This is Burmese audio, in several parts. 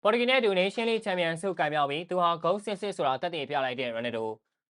ပေါ်တူဂီနဲ့အတူနေရှင်လီချန်ပီယံဆုကင်မြောက်ပြီးသူဟာဂုံးစစ်စစ်ဆိုတာတက်တည်ပြလိုက်တဲ့ရိုနယ်ဒို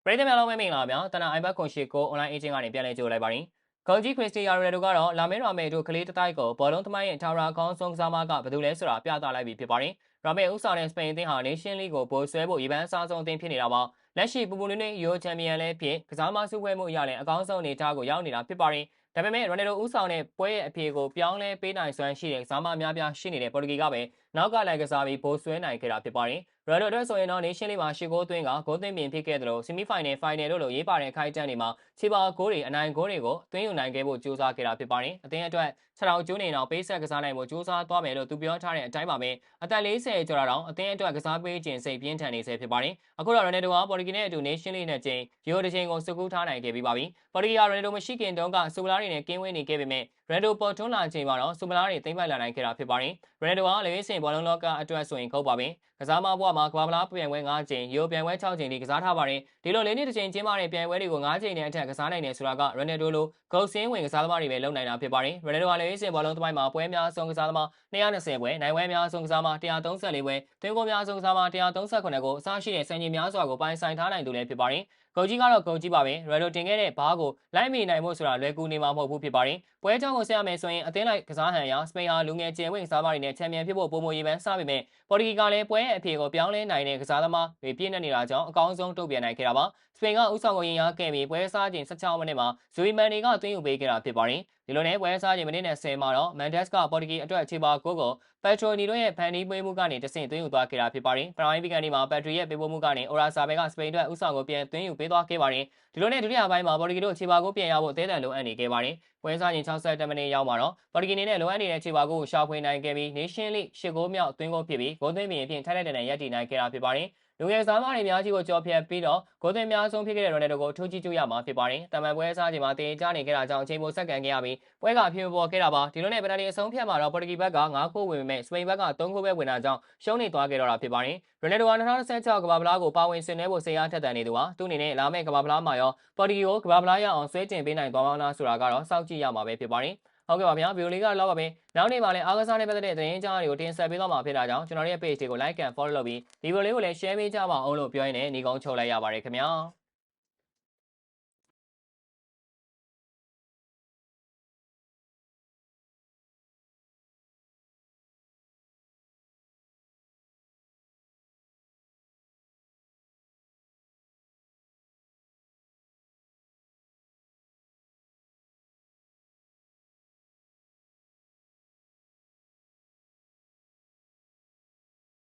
ပရိသတ်များလုံးပဲမင်္ဂလာပါတနအိုင်ဘတ်ခွန်ရှိကိုအွန်လိုင်းအေဂျင့်ကနေပြန်လည်ကြိုလိုက်ပါရင်ဂုံးကြီးခရစ်စတီယာရိုနယ်ဒိုကတော့လာမင်းရာမဲတို့ကလေးတိုက်ကိုဘောလုံးသမိုင်းရဲ့ထာဝရကောင်းဆုံးကစားမကဘယ်သူလဲဆိုတာပြသလိုက်ပြီးဖြစ်ပါတယ်ရာမဲဥဆောင်တဲ့စပိန်အသင်းဟာနေရှင်လီကိုပိုဆွဲဖို့ရေပန်းအစားဆုံးအသင်းဖြစ်နေတာပါလက်ရှိပူပူနွေးနွေးယူရိုချန်ပီယံလည်းဖြစ်ကစားမဆုပွဲမှုအရလည်းအကောင်းဆုံးအနေအထားကိုရောက်နေတာဖြစ်ပါတယ်ဒါပေမဲ့ရိုနယ်ဒိုဦးဆောင်တဲ့ပွဲရဲ့အဖြေကိုပြောင်းလဲပေးနိုင်စွမ်းရှိတဲ့ကစားမအများပြားရှိနေတဲ့ပေါ်တူဂီကပဲနောက်ကလိုက်ကစားပြီးဘိုးဆွဲနိုင်ခဲ့တာဖြစ်ပါတယ်။ရိုနယ်ဒိုအတွက်ဆိုရင်တော့နေရှင်လီမှာရှစ်ဂိုးသွင်းကဂိုးသွင်းပြင်ဖြစ်ခဲ့တယ်လို့ဆီမီဖိုင်နယ်ဖိုင်နယ်တို့လိုရေးပါတဲ့ခိုက်တန်းတွေမှာခြေပါဂိုးတွေအနိုင်ဂိုးတွေကိုသွင်းယူနိုင်ခဲ့ဖို့ကြိုးစားခဲ့တာဖြစ်ပါတယ်။အသင်းအတွက်ခြေထောက်ကျိုးနေတော့ပေးဆက်ကစားနိုင်ဖို့ကြိုးစားသွားမယ်လို့သူပြောထားတဲ့အတိုင်းပါပဲအသက်40ကျော်တာတောင်အသင်းအတွက်ကစားပေးခြင်းစိတ်ပြင်းထန်နေဆဲဖြစ်ပါတယ်။အခုတော့ရိုနယ်ဒိုဟာပေါ်တူဂီနဲ့အတူနေရှင်လီနဲ့ချင်းရိုတစ်ချိန်ကိုစုကူးထားနိုင်ခဲ့ပြီးပါပြီ။ပေါ်တူဂီဟာရိုနယ်ဒိုမရှိခင်တုန်းကစူပလာတွေနဲ့ကင်းဝေးနေခဲ့ပေမဲ့ရိုနယ်ဒိုပေါ်ထွန်းလာချိန်မှာတော့စူပလာတွေသိမ်းပိုက်လာနိုင်ခဲ့တာဖြစ်ပါတယ်။ရိုနယ်ဒိုဟာလေရေးစင်ဘောလုံးလောကအတွက်ဆိုရင်ခုတ်ပါပဲ။ကစားမဘွားမှာကမ္ဘာဖလားပြိုင်ပွဲ9ကြိမ်ရိုပြိုင်ပွဲ6ကြိမ်ဒီကစားထားပါတယ်ဒီလိုလေးနှစ်တစ်ချိန်ကျင်းပတဲ့ပြိုင်ပွဲတွေကို9ကြိမ်နဲ့အထက်ကစားနိုင်တယ်ဆိုတာကရိုနယ်ဒိုလိုဂုတ်စင်းဝင်ကစားသမားတွေပဲလုံနိုင်တာဖြစ်ပါတယ်ရိုနယ်ဒိုဟာလေရေးစင်ဘောလုံးသမိုင်းမှာပွဲများဆုံးကစားသမား220ပွဲနိုင်ပွဲများဆုံးကစားသမား134ပွဲသွင်းဂိုးများဆုံးကစားသမား138ကိုအစားရှိတဲ့စံချိန်များစွာကိုပိုင်ဆိုင်ထားနိုင်သူလည်းဖြစ်ပါတယ်ဂုတ်ကြီးကတော့ဂုတ်ကြီးပါပဲရိုဒိုတင်ခဲ့တဲ့ဘားကိုလိုက်မိနိုင်ဖို့ဆိုတာလွယ်ကူနေမှာမဟုတ်ဘူးဖြစ်ပါတယ်ပွဲကြောင်းကိုဆက်ရမယ်ဆိုရင်အသင်းလိုက်ကစားဟန်ရာစပိန်ဟာလူငယ်ကျယ်ဝင့်ကစားသမားတွေနဲ့ချန်ပီယံဖြစ်ဖို့ပုံမရေးပန်းစားပေမဲ့ပေါ်တူဂီကလည်းပွဲရဲ့အဖြေကိုပြောင်းလဲနိုင်တဲ့ကစားသမားတွေပြည့်နေနေတာကြောင့်အကောင်းဆုံးတုံ့ပြန်နိုင်ခဲ့တာပါစပိန်ကဥဆောင်ကိုရင်အားခဲ့ပြီးပွဲစားချိန်16မိနစ်မှာဇူရီမန်နီကသွင်းယူပေးခဲ့တာဖြစ်ပါတယ်ဒီလိုနဲ့ပွဲစားချိန်မိနစ်နဲ့10မှာတော့မန်ဒက်စ်ကပေါ်တူဂီအတွက်အခြေပါဂိုးကိုပက်ထရိုနီတို့ရဲ့ဖန်တီးပေးမှုကနေတဆင့်သွင်းယူသွားခဲ့တာဖြစ်ပါတယ်ပရိုင်ဗီကန်ဒီမှာပက်ထရီရဲ့ပေးပို့မှုကနေအိုရာဆာဘဲကစပိန်အတွက်ဥဆောင်ကိုပြန်သွင်းယူပေးသွားခဲ့ပါတယ်ဒီလိုနဲ့ဒုတိယပိုင်းမှာပေါ်တူဂီတို့အခြေပါကိုပြန်ရဖို့အသေးအံလိုအပ်နေခဲ့ပါတယ်ပွဲစားချိန်60မိနစ်ရောက်မှာတော့ပေါ်တူဂီအနေနဲ့လိုအပ်နေတဲ့ခြေပါကိုရှာဖွေနိုင်ခဲ့ပြီးနေရှင်လိရှစ်ဂိုးမြောက်သွင်းဂိုးဖြစ်ပြီးဂိုးသွင်းပြင်အပြင်ထိုက်တဲ့တန်ရပ်တည်နိုင်ခဲ့တာဖြစ်ပါတယ်လူငယ်စားမတွေအများကြီးကိုကြော်ဖြတ်ပြီးတော့ဂိုးသွင်းများဆုံးဖြစ်ခဲ့တဲ့ရိုနယ်ဒိုကိုထိုးကြည့်ကြရမှာဖြစ်ပါတယ်တမန်ပွဲစားချိန်မှာတင်ကြားနေခဲ့တာကြောင့်အချိန်ပိုဆက်ကန်ခဲ့ရပြီးပွဲကအဖြစ်ပေါ်ခဲ့တာပါဒီလိုနဲ့ပယ်နယ်တီအဆုံးဖြတ်မှာတော့ပေါ်တူဂီဘက်က9ဂိုးဝင်ပေမဲ့စပိန်ဘက်က3ဂိုးပဲဝင်တာကြောင့်ရှုံးနေသွားခဲ့တော့တာဖြစ်ပါတယ်ရိုနယ်ဒိုက2016ကမ္ဘာဖလားကိုပါဝင်ဆင်နွှဲဖို့စိတ်အားထက်သန်နေသူဟာသူ့အနေနဲ့လာမယ့်ကမ္ဘာဖလားမှာရောပေါ်တူဂီကိုကမ္ဘာဖလားရအောင်ဆွဲတင်ပေးနိုင်သွားမှာလားဆိုတာကတော့စောင့်ကြည့်ရမှာပဲဖြစ်ပါတယ်ဟုတ်ကဲ့ပါဗျာဗီဒီယိုလေးကတော့ပါပဲနောက်နေ့မှာလည်းအားကစားနဲ့ပတ်သက်တဲ့သတင်းကြားတွေကိုတင်ဆက်ပေးသွားမှာဖြစ်တာကြောင့်ကျွန်တော်ရဲ့ page တွေကို like and follow လုပ်ပြီးဒီဗီဒီယိုလေးကိုလည်း share ပေးကြပါအောင်လို့ပြောရင်းနဲ့ညီကုန်းချုပ်လိုက်ရပါတယ်ခင်ဗျာ